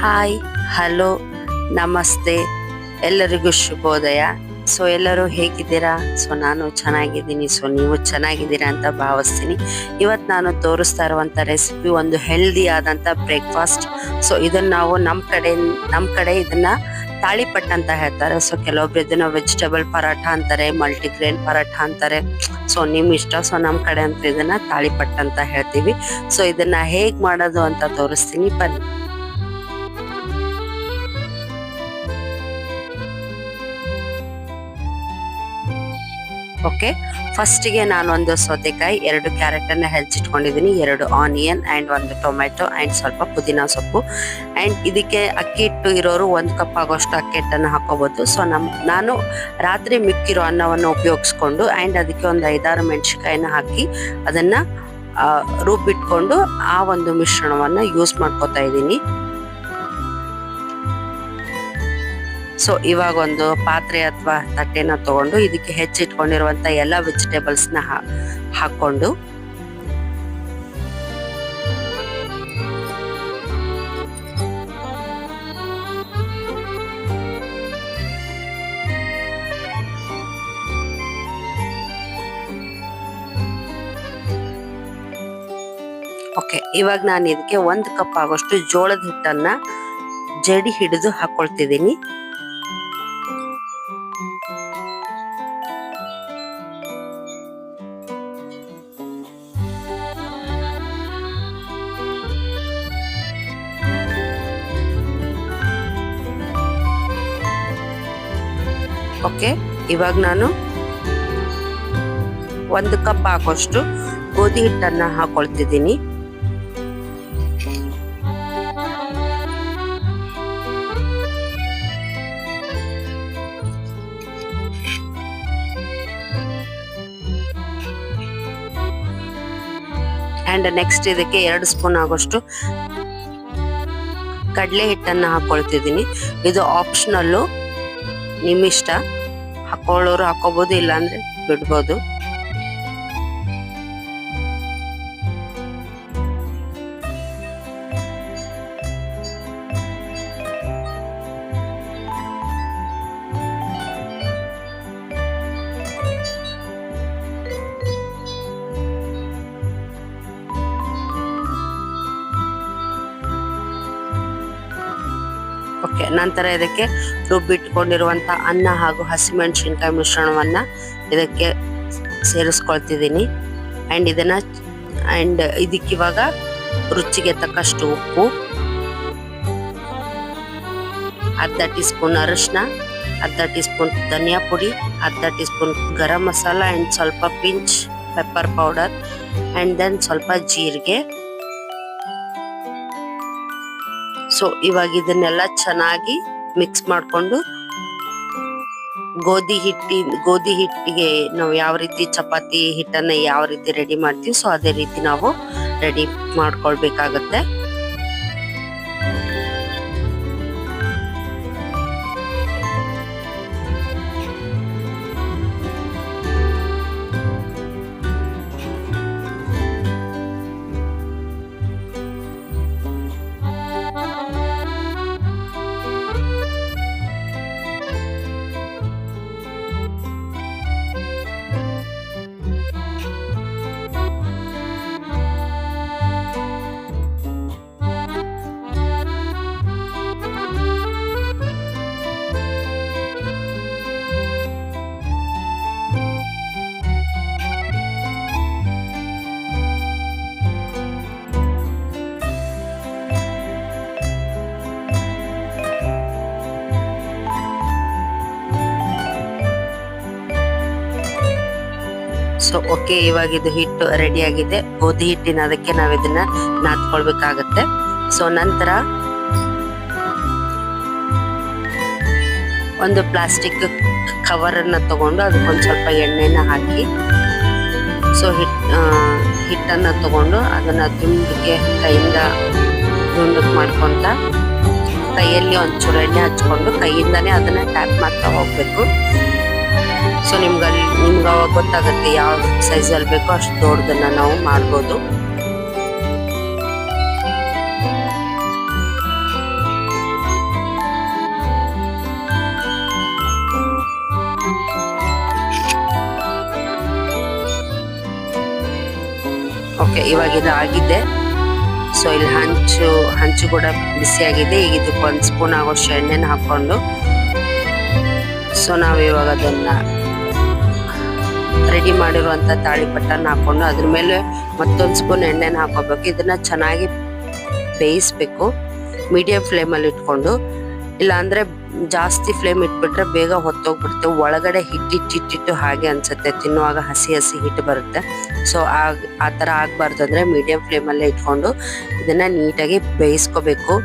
Hi, hello, ನಮಸ್ತೆ, ಎಲ್ಲರಿಗೂ ಶುಭೋದಯ. ಸೊ ಎಲ್ಲರೂ ಹೇಗಿದ್ದೀರಾ? ಸೊ ನಾನು ಚೆನ್ನಾಗಿದ್ದೀನಿ. ಸೊ ನೀವು ಚೆನ್ನಾಗಿದ್ದೀರಾ ಅಂತ ಭಾವಿಸ್ತೀನಿ. ಇವತ್ತು ನಾನು ತೋರಿಸ್ತಾ ಇರುವಂಥ ರೆಸಿಪಿ ಒಂದು ಹೆಲ್ದಿ ಆದಂಥ ಬ್ರೇಕ್ಫಾಸ್ಟ್. ಸೊ ಇದನ್ನು ನಾವು ನಮ್ಮ ಕಡೆ ಇದನ್ನ ತಾಳಿಪಟ್ಟು ಅಂತ ಹೇಳ್ತಾರೆ. ಸೊ ಕೆಲವೊಬ್ರು ಇದನ್ನ ವೆಜಿಟೇಬಲ್ ಪರಾಠ ಅಂತಾರೆ, ಮಲ್ಟಿಗ್ರೇನ್ ಪರಾಠ ಅಂತಾರೆ. ಸೊ ನಿಮ್ ಇಷ್ಟ. ಸೊ ನಮ್ಮ ಕಡೆ ಅಂತ ಇದನ್ನ ತಾಳಿಪಟ್ಟು ಅಂತ ಹೇಳ್ತೀವಿ. ಸೊ ಇದನ್ನ ಹೇಗ್ ಮಾಡೋದು ಅಂತ ತೋರಿಸ್ತೀನಿ, ಬನ್ನಿ. ಓಕೆ, ಫಸ್ಟಿಗೆ ನಾನು ಒಂದು ಸೌತೆಕಾಯಿ, 2 ಕ್ಯಾರೆಟ್ ಅನ್ನ ಹೆಚ್ಚಿಟ್ಕೊಂಡಿದ್ದೀನಿ, 2 ಆನಿಯನ್ ಅಂಡ್ 1 ಟೊಮೆಟೊ ಅಂಡ್ ಸ್ವಲ್ಪ ಪುದೀನ ಸೊಪ್ಪು. ಅಂಡ್ ಇದಕ್ಕೆ ಅಕ್ಕಿ ಹಿಟ್ಟು ಇರೋರು 1 ಕಪ್ ಆಗೋಷ್ಟು ಅಕ್ಕಿ ಹಿಟ್ಟನ್ನು ಹಾಕೋಬಹುದು. ಸೊ ನಾನು ರಾತ್ರಿ ಮಿಕ್ಕಿರೋ ಅನ್ನವನ್ನು ಉಪಯೋಗಿಸ್ಕೊಂಡು ಅಂಡ್ ಅದಕ್ಕೆ ಒಂದು 5-6 ಮೆಣಸಿನಕಾಯಿನ ಹಾಕಿ ಅದನ್ನ ರುಬ್ಬಿಟ್ಕೊಂಡು ಆ ಒಂದು ಮಿಶ್ರಣವನ್ನ ಯೂಸ್ ಮಾಡ್ಕೋತಾ ಇದ್ದೀನಿ. ಸೊ ಇವಾಗ ಒಂದು ಪಾತ್ರೆ ಅಥವಾ ತಟ್ಟೆನ ತಗೊಂಡು ಇದಕ್ಕೆ ಹೆಚ್ಚಿಟ್ಕೊಂಡಿರುವಂತ ಎಲ್ಲ ವೆಜಿಟೇಬಲ್ಸ್ ನ ಹಾಕೊಂಡು ಓಕೆ, ಇವಾಗ ನಾನು ಇದಕ್ಕೆ 1 ಕಪ್ ಆಗೋಷ್ಟು ಜೋಳದ ಹಿಟ್ಟನ್ನ ಜಡಿ ಹಿಡಿದು ಹಾಕೊಳ್ತಿದ್ದೀನಿ. ಓಕೆ, ಇವಾಗ ನಾನು 1 ಕಪ್ ಹಾಕೋಷ್ಟು ಗೋಧಿ ಹಿಟ್ಟನ್ನ ಹಾಕೊಳ್ತಿದ್ದೀನಿ. ಅಂಡ್ ನೆಕ್ಸ್ಟ್ ಇದಕ್ಕೆ 2 ಸ್ಪೂನ್ ಆಗೋಷ್ಟು ಕಡಲೆ ಹಿಟ್ಟನ್ನ ಹಾಕೊಳ್ತಿದ್ದೀನಿ. ಇದು ಆಪ್ಷನಲ್ಲು, ನಿಮ್ಮಿಷ್ಟ. ಹಾಕೊಳ್ಳೋರು ಹಾಕೋಬಹುದು, ಇಲ್ಲ ಅಂದ್ರೆ ಬಿಡ್ಬೋದು. ಓಕೆ, ನಂತರ ಇದಕ್ಕೆ ರುಬ್ಬಿಟ್ಕೊಂಡಿರುವಂತ ಅನ್ನ ಹಾಗೂ ಹಸಿಮೆಣಸಿನಕಾಯಿ ಮಿಶ್ರಣವನ್ನ ಇದಕ್ಕೆ ಸೇರಿಸ್ಕೊಳ್ತಿದ್ದೀನಿ. ಅಂಡ್ ಇದಕ್ಕಿವಾಗ ರುಚಿಗೆ ತಕ್ಕಷ್ಟು ಉಪ್ಪು, ಅರ್ಧ ಟೀ ಸ್ಪೂನ್ ಅರಿಶಿನ, ಅರ್ಧ ಟೀ ಸ್ಪೂನ್ ಧನಿಯಾ ಪುಡಿ, ಅರ್ಧ teaspoon garam masala and ಸ್ವಲ್ಪ pinch pepper powder and then ಸ್ವಲ್ಪ ಜೀರಿಗೆ. ಸೊ ಇವಾಗ ಇದನ್ನೆಲ್ಲ ಚೆನ್ನಾಗಿ ಮಿಕ್ಸ್ ಮಾಡಿಕೊಂಡು ಗೋಧಿ ಹಿಟ್ಟಿಗೆ ನಾವು ಯಾವ ರೀತಿ ಚಪಾತಿ ಹಿಟ್ಟನ್ನ ಯಾವ ರೀತಿ ರೆಡಿ ಮಾಡ್ತೀವಿ, ಸೊ ಅದೇ ರೀತಿ ನಾವು ರೆಡಿ ಮಾಡ್ಕೊಳ್ಬೇಕಾಗತ್ತೆ. ಸೊ ಓಕೆ, ಇವಾಗ ಇದು ಹಿಟ್ಟು ರೆಡಿ ಆಗಿದೆ. ಗೋಧಿ ಹಿಟ್ಟಿನ ಅದಕ್ಕೆ ನಾವು ಇದನ್ನ ನಾದ್ಕೊಳ್ಬೇಕಾಗತ್ತೆ. ಸೊ ನಂತರ ಒಂದು ಪ್ಲಾಸ್ಟಿಕ್ ಕವರ್ ಅನ್ನ ತಗೊಂಡು ಅದಕ್ಕೊಂದು ಸ್ವಲ್ಪ ಎಣ್ಣೆನ ಹಾಕಿ, ಸೊ ಹಿಟ್ಟನ್ನ ತಗೊಂಡು ಅದನ್ನ ಕೈಯಿಂದ ದುಂಡಕ್ಕೆ ಮಾಡ್ಕೊಂತ ಕೈಯಲ್ಲಿ ಒಂಚೂರು ಎಣ್ಣೆ ಹಚ್ಕೊಂಡು ಕೈಯಿಂದಾನೇ ಅದನ್ನ ಟ್ಯಾಪ್ ಮಾಡ್ತಾ ಹೋಗ್ಬೇಕು. ಸೊ ನಿಮ್ಗೆ ಗೊತ್ತಾಗುತ್ತೆ ಯಾವ ಸೈಜಲ್ಲಿ ಬೇಕೋ ಅಷ್ಟು ದೊಡ್ಡದನ್ನ ನಾವು ಮಾಡ್ಬೋದು. ಓಕೆ, ಇವಾಗ ಇದು ಆಗಿದೆ. ಸೊ ಇಲ್ಲಿ ಹಂಚು ಕೂಡ ಬಿಸಿಯಾಗಿದೆ. ಈಗ ಇದಕ್ಕೆ 1 ಸ್ಪೂನ್ ಆಗೋಷ್ಟು ಎಣ್ಣೆನ ಹಾಕೊಂಡು, ಸೊ ನಾವು ಇವಾಗ ಅದನ್ನ ರೆಡಿ ಮಾಡಿರುವಂತ ತಾಳಿಪಟ್ಟನ್ನ ಹಾಕೊಂಡು ಅದ್ರ ಮೇಲೆ ಮತ್ತೊಂದು ಸ್ಪೂನ್ ಎಣ್ಣೆನ ಹಾಕೋಬೇಕು. ಇದನ್ನ ಚೆನ್ನಾಗಿ ಬೇಯಿಸ್ಬೇಕು ಮೀಡಿಯಂ ಫ್ಲೇಮಲ್ಲಿ ಇಟ್ಕೊಂಡು. ಇಲ್ಲ ಅಂದ್ರೆ ಜಾಸ್ತಿ ಫ್ಲೇಮ್ ಇಟ್ಬಿಟ್ರೆ ಬೇಗ ಹೊತ್ತೋಗ್ಬಿಡುತ್ತೆ. ಒಳಗಡೆ ಹಿಟ್ಟಿಟ್ಟು ಹಾಗೆ ಅನ್ಸುತ್ತೆ, ತಿನ್ನುವಾಗ ಹಸಿ ಹಿಟ್ಟು ಬರುತ್ತೆ. ಸೊ ಆ ತರ ಆಗ್ಬಾರ್ದು ಅಂದ್ರೆ ಮೀಡಿಯಂ ಫ್ಲೇಮಲ್ಲೇ ಇಟ್ಕೊಂಡು ಇದನ್ನ ನೀಟಾಗಿ ಬೇಯಿಸ್ಕೋಬೇಕು.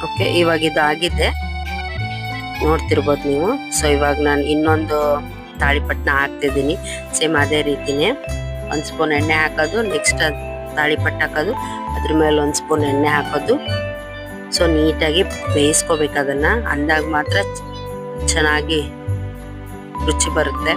ಓಕೆ, ಇವಾಗ ಇದಾಗಿದೆ, ನೋಡ್ತಿರ್ಬೋದು ನೀವು. ಸೊ ಇವಾಗ ನಾನು ಇನ್ನೊಂದು ತಾಳಿಪಟ್ಟನ ಹಾಕ್ತಿದ್ದೀನಿ. ಸೇಮ್ ಅದೇ ರೀತಿನೇ 1 ಸ್ಪೂನ್ ಎಣ್ಣೆ ಹಾಕೋದು, ನೆಕ್ಸ್ಟ್ ತಾಳಿಪಟ್ಟು ಹಾಕೋದು, ಅದ್ರ ಮೇಲೆ 1 ಸ್ಪೂನ್ ಎಣ್ಣೆ ಹಾಕೋದು. ಸೊ ನೀಟಾಗಿ ಬೇಯಿಸ್ಕೋಬೇಕು ಅದನ್ನ, ಅಂದಾಗ ಮಾತ್ರ ಚೆನ್ನಾಗಿ ರುಚಿ ಬರುತ್ತೆ.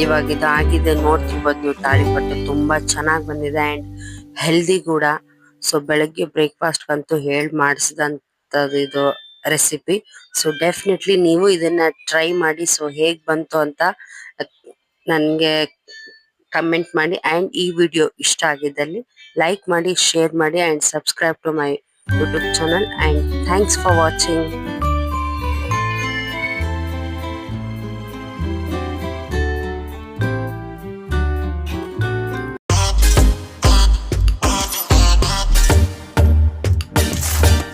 ಇವಾಗ ಇದು ಆಗಿದೆ, ನೋಡ್ತಿರ್ಬೋದು ನೀವು. ತಾಳಿಪಟ್ಟು ತುಂಬಾ ಚೆನ್ನಾಗಿ ಬಂದಿದೆ ಅಂಡ್ ಹೆಲ್ದಿ ಕೂಡ. ಸೊ ಬೆಳಗ್ಗೆ ಬ್ರೇಕ್ಫಾಸ್ಟ್ ಅಂತೂ ಮಾಡಿಸಿದಂತದ್ದು ಇದು ರೆಸಿಪಿ. ಸೊ ಡೆಫಿನೆಟ್ಲಿ ನೀವು ಇದನ್ನ ಟ್ರೈ ಮಾಡಿ. ಸೊ ಹೇಗ್ ಬಂತು ಅಂತ ನನ್ಗೆ ಕಮೆಂಟ್ ಮಾಡಿ. ಅಂಡ್ ಈ ವಿಡಿಯೋ ಇಷ್ಟ ಆಗಿದ್ದಲ್ಲಿ ಲೈಕ್ ಮಾಡಿ, ಶೇರ್ ಮಾಡಿ and subscribe to my YouTube channel. And thanks for watching.